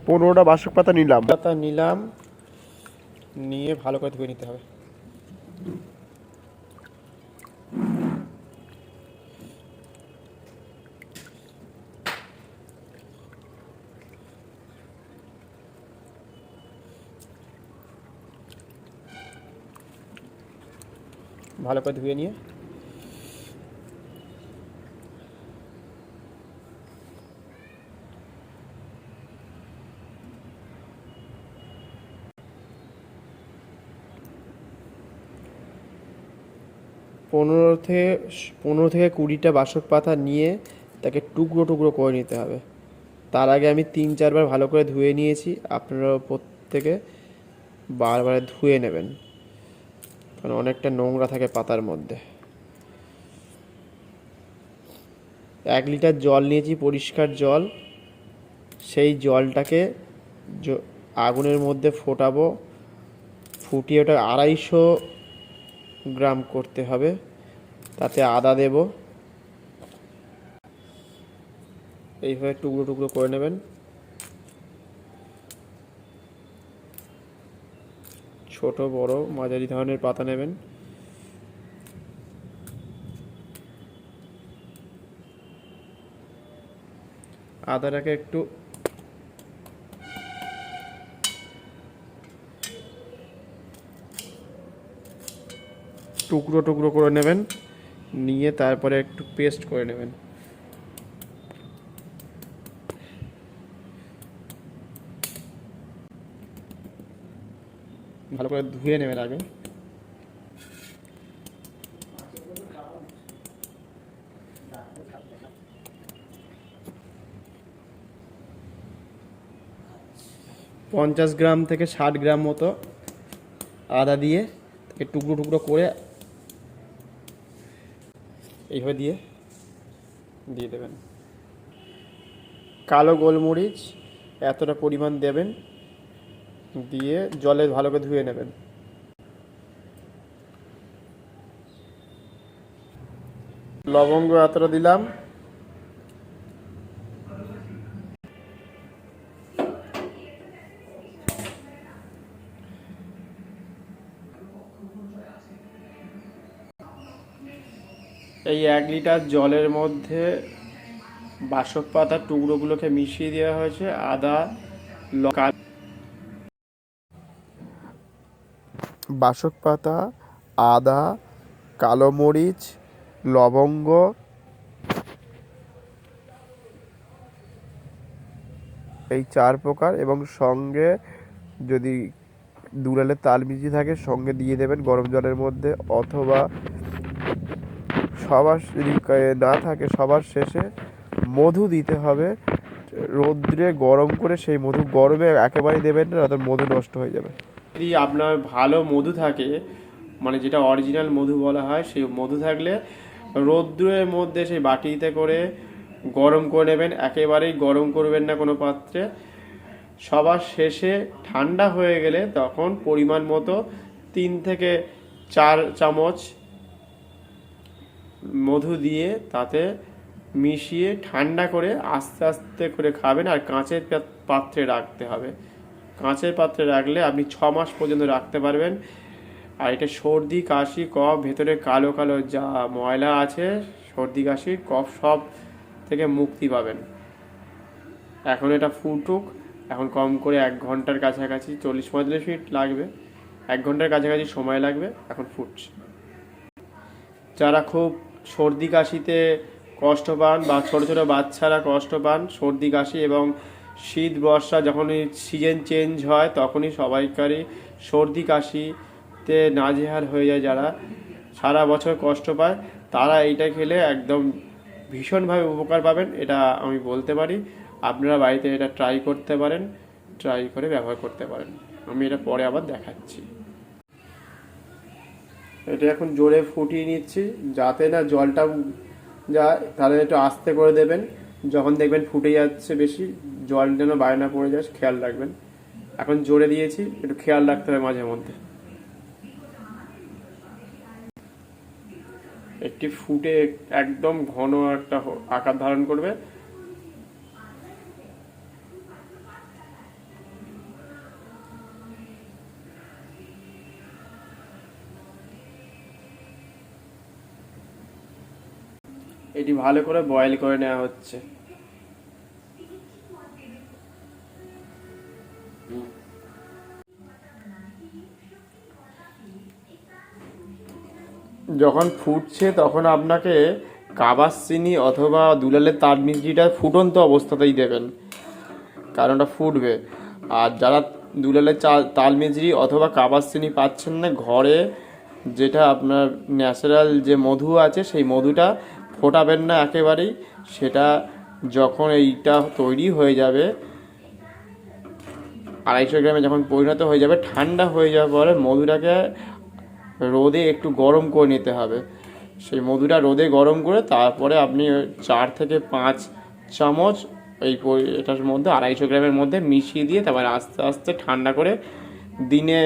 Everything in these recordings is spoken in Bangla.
15টা বাসক পাতা নিলাম। নিয়ে ভালো করে ধুয়ে নিতে হবে। ভালো করে ধুয়ে নিয়ে পনেরো থেকে 20টা বাসক পাতা নিয়ে তাকে টুকরো টুকরো করে নিতে হবে। তার আগে আমি 3-4 বার ভালো করে ধুয়ে নিয়েছি। আপনারাও প্রত্যেকে বারবার ধুয়ে নেবেন, কারণ অনেকটা নোংরা থাকে পাতার মধ্যে। 1 লিটার জল নিয়েছি, পরিষ্কার জল। সেই জলটাকে আগুনের মধ্যে ফোটাবো, ফুটিয়ে ওটা 250 গ্রাম করতে হবে। তাতে আদা দেব, এইভাবে টুকরো টুকরো করে নেবেন। ছোট বড় মাঝারি ধরনের পাতা নেবেন। আদাটাকে একটু টুকরো টুকরো করে নেবেন, নিয়ে তারপরে একটু পেস্ট করে নেবেন। ভালো করে ধুয়ে নেবেন আগে। পঞ্চাশ গ্রাম থেকে 60 গ্রাম মতো আদা দিয়ে তাকে টুকরো টুকরো করে এইভাবে দিয়ে দেবেন। কালো গোলমরিচ এতটা পরিমাণ দেবেন, দিয়ে জলে ভালো করে ধুয়ে নেবেন। লবঙ্গ এতটা দিলাম। এই 1 লিটার জলের মধ্যে বাসক পাতার টুকরোগুলোকে মিশিয়ে দেওয়া হয়েছে। বাসক পাতা, আদা, কালো মরিচ, লবঙ্গ, এই 4 প্রকার, এবং সঙ্গে যদি দুলালের তাল মিষ্টি থাকে সঙ্গে দিয়ে দেবেন গরম জলের মধ্যে, অথবা সবার যদি না থাকে সবার শেষে মধু দিতে হবে। রোদ্রে গরম করে সেই মধু গরমে একেবারেই দেবেন না, তাতে মধু নষ্ট হয়ে যাবে। যদি আপনার ভালো মধু থাকে, মানে যেটা অরিজিনাল মধু বলা হয়, সেই মধু থাকলে রোদ্রের মধ্যে সেই বাটিতে করে গরম করে নেবেন। একেবারেই গরম করবেন না কোনো পাত্রে। সবার শেষে ঠান্ডা হয়ে গেলে তখন পরিমাণ মতো 3 থেকে 4 চামচ মধু দিয়ে তাতে মিশিয়ে ঠান্ডা করে আস্তে আস্তে করে খাবেন। আর কাঁচের পাত্রে রাখতে হবে। কাঁচের পাত্রে রাখলে আপনি 6 মাস পর্যন্ত রাখতে পারবেন। আর এটা সর্দি কাশি কফ, ভেতরে কালো কালো যা ময়লা আছে, সর্দি কাশি কফ সব থেকে মুক্তি পাবেন। এখন এটা ফুটুক। এখন কম করে 1 ঘন্টার কাছাকাছি, 40-45 মিনিট লাগবে, 1 ঘন্টার কাছাকাছি সময় লাগবে। এখন ফুটছে। যারা খুব সর্দি কাশিতে কষ্ট পান, বা ছোট ছোট বাচ্চারা কষ্ট পান সর্দি কাশি, এবং শীত বর্ষা যখনই সিজন চেঞ্জ হয় তখনই সবাইকারই সর্দি কাশিতে নাজেহাল হয়ে যায়, যারা সারা বছর কষ্ট পায়, তারা এইটা খেলে একদম ভীষণভাবে উপকার পাবেন, এটা আমি বলতে পারি। আপনারা বাড়িতে এটা ট্রাই করতে পারেন, ট্রাই করে ব্যবহার করতে পারেন। আমি এটা পরে আবার দেখাচ্ছি। এটা এখন জোরে ফুটিয়ে নিচ্ছি যাতে না জলটা যায়, তাহলে একটু আস্তে করে দেবেন। যখন দেখবেন ফুটে যাচ্ছে বেশি, জল যেন বাইরে না পড়ে যায় খেয়াল রাখবেন। এখন জোরে দিয়েছি, একটু খেয়াল রাখতে হবে মাঝে মধ্যে। একটি ফুটে একদম ঘন একটা আকার ধারণ করবে। এটি ভালো করে বয়েল করে নেওয়া হচ্ছে। যখন ফুটছে তখন আপনাকে কাবাস চিনি অথবা দুলালের তাল মিছরিটা ফুটন্ত অবস্থাতেই দেবেন, কারণ ওটা ফুটবে। আর যারা দুলালের তাল মিছরি অথবা কাবাস চিনি পাচ্ছেন না, ঘরে যেটা আপনার ন্যাচারাল যে মধু আছে সেই মধুটা ফোটাবেন না একেবারেই। সেটা যখন এইটা তৈরি হয়ে যাবে, 250 গ্রামে যখন পরিণত হয়ে যাবে, ঠান্ডা হয়ে যাওয়ার পরে মধুটাকে রোদে একটু গরম করে নিতে হবে। সেই মধুটা রোদে গরম করে তারপরে আপনি 4 থেকে 5 চামচ এটার মধ্যে 250 গ্রামের মধ্যে মিশিয়ে দিয়ে তারপরে আস্তে আস্তে ঠান্ডা করে দিনে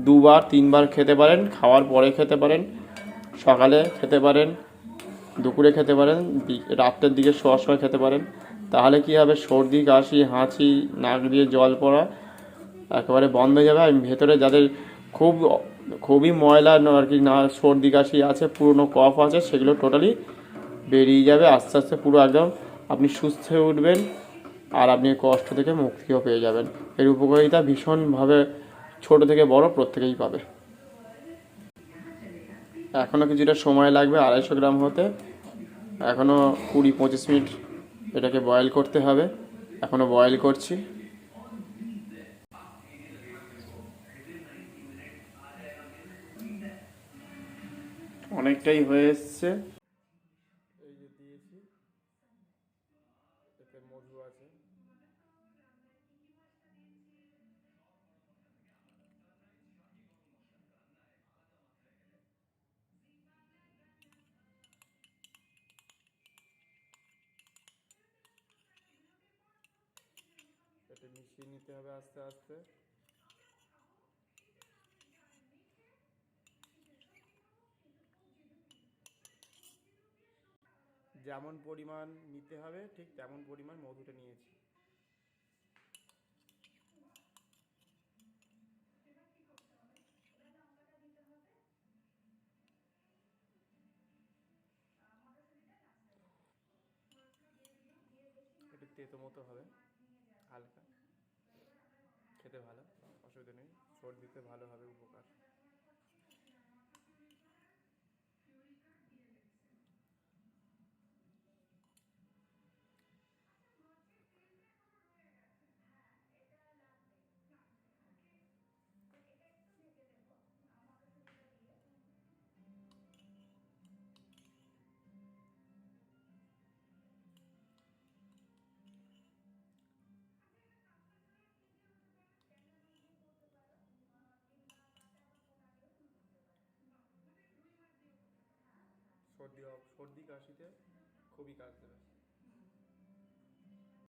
2-3 বার খেতে পারেন। খাওয়ার পরে খেতে পারেন, সকালে খেতে পারেন, দুপুরে খেতে পারেন, রাত্রের দিকে শোয়ার সময় খেতে পারেন। তাহলে কী হবে, সর্দি কাশি হাঁচি নাক দিয়ে জল পড়া একেবারে বন্ধ হয়ে যাবে। আর ভেতরে যাদের খুবই ময়লা আর কি না সর্দি কাশি আছে, পুরনো কফ আছে, সেগুলো টোটালি বেরিয়ে যাবে আস্তে আস্তে। পুরো একদম আপনি সুস্থ হয়ে উঠবেন আর আপনি কষ্ট থেকে মুক্তিও পেয়ে যাবেন। এর উপকারিতা ভীষণভাবে ছোট থেকে বড় প্রত্যেকেই পাবে। এখনও কিছুটা সময় লাগবে 250 গ্রাম হতে। এখনও 20-25 মিনিট এটাকে বয়েল করতে হবে। এখনও বয়েল করছি। অনেকটাই হয়ে এসছে। এই যে দিয়েছি, এতে মধু আছে। এটা মিশিয়ে নিতে হবে আস্তে আস্তে। যেমন পরিমাণ নিতে হবে ঠিক তেমন পরিমাণ মধুটা নিয়েছি। একটু তেতো মতো হবে, হালকা, খেতে ভালো, অসুবিধা নেই, সর্দিতে ভালো হবে, উপকার। সর্দি সর্দি কাশিতে খুবই কাজ দেবে।